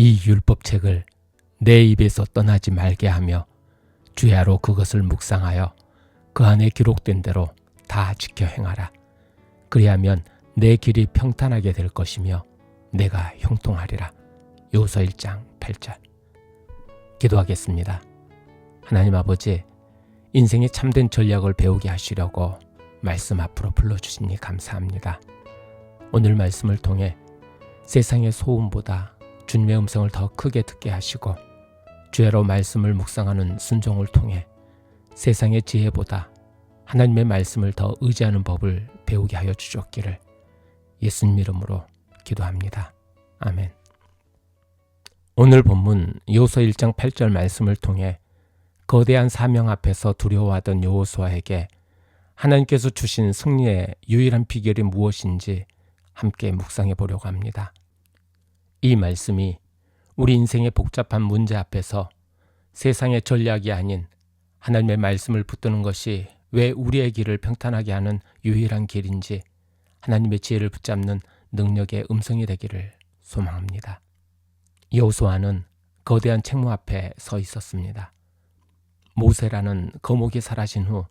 이 율법책을 내 입에서 떠나지 말게 하며 주야로 그것을 묵상하여 그 안에 기록된 대로 다 지켜 행하라. 그리하면 내 길이 평탄하게 될 것이며 내가 형통하리라. 여호수아 1장 8절. 기도하겠습니다. 하나님 아버지, 인생의 참된 전략을 배우게 하시려고 말씀 앞으로 불러주시니 감사합니다. 오늘 말씀을 통해 세상의 소음보다 주님의 음성을 더 크게 듣게 하시고 주야로 말씀을 묵상하는 순종을 통해 세상의 지혜보다 하나님의 말씀을 더 의지하는 법을 배우게 하여 주셨기를 예수님 이름으로 기도합니다. 아멘. 오늘 본문 여호수아 1장 8절 말씀을 통해 거대한 사명 앞에서 두려워하던 여호수아에게 하나님께서 주신 승리의 유일한 비결이 무엇인지 함께 묵상해 보려고 합니다. 이 말씀이 우리 인생의 복잡한 문제 앞에서 세상의 전략이 아닌 하나님의 말씀을 붙드는 것이 왜 우리의 길을 평탄하게 하는 유일한 길인지 하나님의 지혜를 붙잡는 능력의 음성이 되기를 소망합니다. 여호수아는 거대한 책무 앞에 서 있었습니다. 모세라는 거목이 사라진 후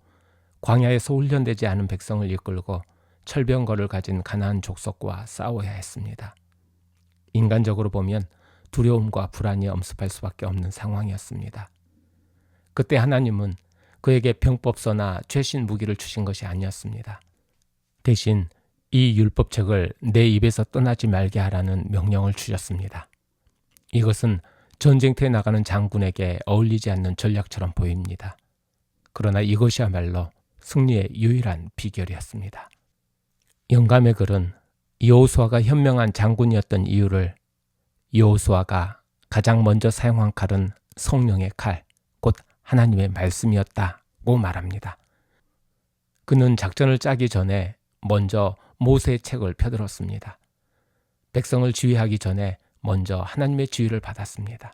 광야에서 훈련되지 않은 백성을 이끌고 철병거를 가진 가나안 족속과 싸워야 했습니다. 인간적으로 보면 두려움과 불안이 엄습할 수밖에 없는 상황이었습니다. 그때 하나님은 그에게 병법서나 최신 무기를 주신 것이 아니었습니다. 대신 이 율법책을 내 입에서 떠나지 말게 하라는 명령을 주셨습니다. 이것은 전쟁터에 나가는 장군에게 어울리지 않는 전략처럼 보입니다. 그러나 이것이야말로 승리의 유일한 비결이었습니다. 영감의 글은 여호수아가 현명한 장군이었던 이유를 여호수아가 가장 먼저 사용한 칼은 성령의 칼, 곧 하나님의 말씀이었다고 말합니다. 그는 작전을 짜기 전에 먼저 모세의 책을 펴들었습니다. 백성을 지휘하기 전에 먼저 하나님의 지휘를 받았습니다.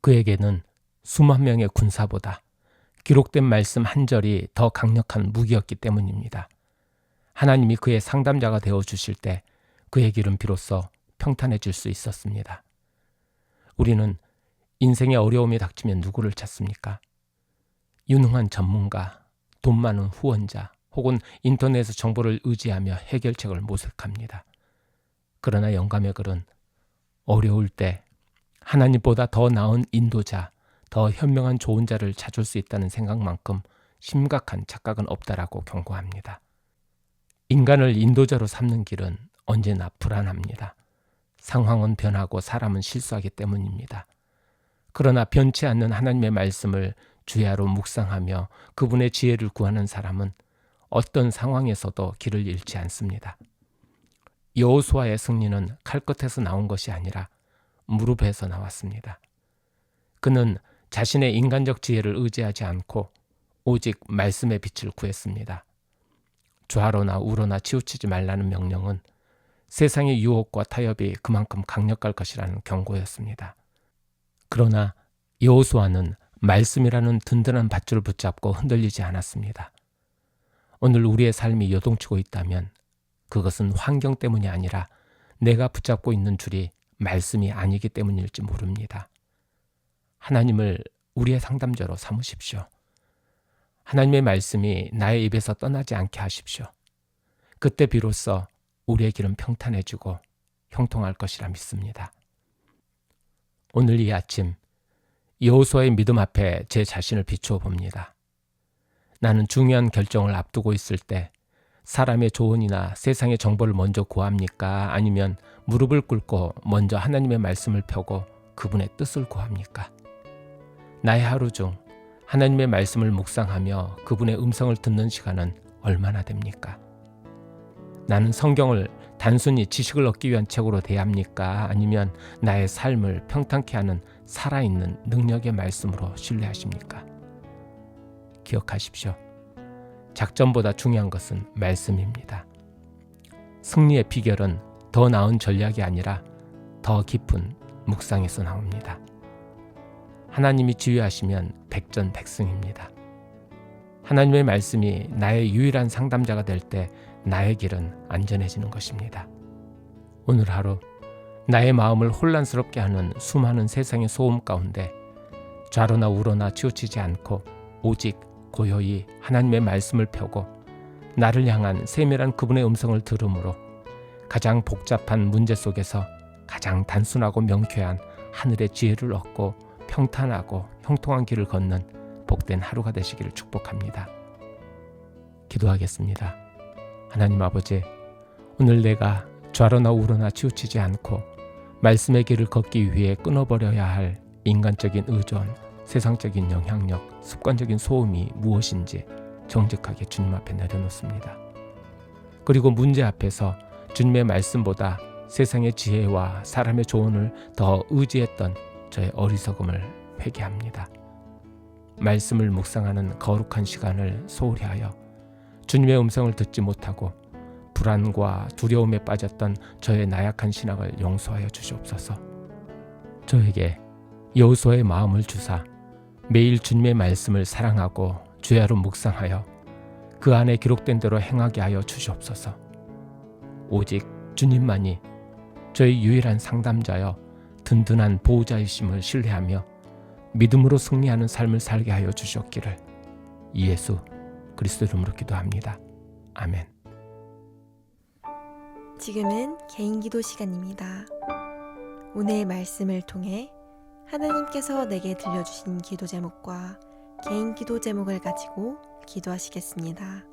그에게는 수만 명의 군사보다 기록된 말씀 한 절이 더 강력한 무기였기 때문입니다. 하나님이 그의 상담자가 되어주실 때 그의 길은 비로소 평탄해질 수 있었습니다. 우리는 인생의 어려움이 닥치면 누구를 찾습니까? 유능한 전문가, 돈 많은 후원자, 혹은 인터넷에서 정보를 의지하며 해결책을 모색합니다. 그러나 영감의 글은 어려울 때 하나님보다 더 나은 인도자, 더 현명한 좋은 자를 찾을 수 있다는 생각만큼 심각한 착각은 없다라고 경고합니다. 인간을 인도자로 삼는 길은 언제나 불안합니다. 상황은 변하고 사람은 실수하기 때문입니다. 그러나 변치 않는 하나님의 말씀을 주야로 묵상하며 그분의 지혜를 구하는 사람은 어떤 상황에서도 길을 잃지 않습니다. 여호수아의 승리는 칼끝에서 나온 것이 아니라 무릎에서 나왔습니다. 그는 자신의 인간적 지혜를 의지하지 않고 오직 말씀의 빛을 구했습니다. 좌로나 우로나 치우치지 말라는 명령은 세상의 유혹과 타협이 그만큼 강력할 것이라는 경고였습니다. 그러나 여호수아는 말씀이라는 든든한 밧줄을 붙잡고 흔들리지 않았습니다. 오늘 우리의 삶이 요동치고 있다면 그것은 환경 때문이 아니라 내가 붙잡고 있는 줄이 말씀이 아니기 때문일지 모릅니다. 하나님을 우리의 상담자로 삼으십시오. 하나님의 말씀이 나의 입에서 떠나지 않게 하십시오. 그때 비로소 우리의 길은 평탄해지고 형통할 것이라 믿습니다. 오늘 이 아침 여호수아의 믿음 앞에 제 자신을 비추어 봅니다. 나는 중요한 결정을 앞두고 있을 때 사람의 조언이나 세상의 정보를 먼저 구합니까? 아니면 무릎을 꿇고 먼저 하나님의 말씀을 펴고 그분의 뜻을 구합니까? 나의 하루 중 하나님의 말씀을 묵상하며 그분의 음성을 듣는 시간은 얼마나 됩니까? 나는 성경을 단순히 지식을 얻기 위한 책으로 대합니까? 아니면 나의 삶을 평탄케 하는 살아있는 능력의 말씀으로 신뢰하십니까? 기억하십시오. 작전보다 중요한 것은 말씀입니다. 승리의 비결은 더 더 나은 전략이 아니라 더 깊은 묵상에서 나옵니다. 하나님이 지휘하시면 백전백승입니다. 하나님의 말씀이 나의 유일한 상담자가 될 때 나의 길은 안전해지는 것입니다. 오늘 하루 나의 마음을 혼란스럽게 하는 수많은 세상의 소음 가운데 좌로나 우로나 치우치지 않고 오직 고요히 하나님의 말씀을 펴고 나를 향한 세밀한 그분의 음성을 들음으로 가장 복잡한 문제 속에서 가장 단순하고 명쾌한 하늘의 지혜를 얻고 평탄하고 형통한 길을 걷는 복된 하루가 되시기를 축복합니다. 기도하겠습니다. 하나님 아버지, 오늘 내가 좌로나 우로나 치우치지 않고 말씀의 길을 걷기 위해 끊어버려야 할 인간적인 의존, 세상적인 영향력, 습관적인 소음이 무엇인지 정직하게 주님 앞에 내려놓습니다. 그리고 문제 앞에서 주님의 말씀보다 세상의 지혜와 사람의 조언을 더 의지했던 저의 어리석음을 회개합니다. 말씀을 묵상하는 거룩한 시간을 소홀히 하여 주님의 음성을 듣지 못하고 불안과 두려움에 빠졌던 저의 나약한 신앙을 용서하여 주시옵소서. 저에게 여호수아의 마음을 주사 매일 주님의 말씀을 사랑하고 주야로 묵상하여 그 안에 기록된 대로 행하게 하여 주시옵소서. 오직 주님만이 저의 유일한 상담자여 든든한 보호자이심을 신뢰하며 믿음으로 승리하는 삶을 살게 하여 주셨기를 예수 그리스도 이름으로 기도합니다. 아멘. 지금은 개인기도 시간입니다. 오늘 말씀을 통해 하나님께서 내게 들려주신 기도 제목과 개인기도 제목을 가지고 기도하시겠습니다.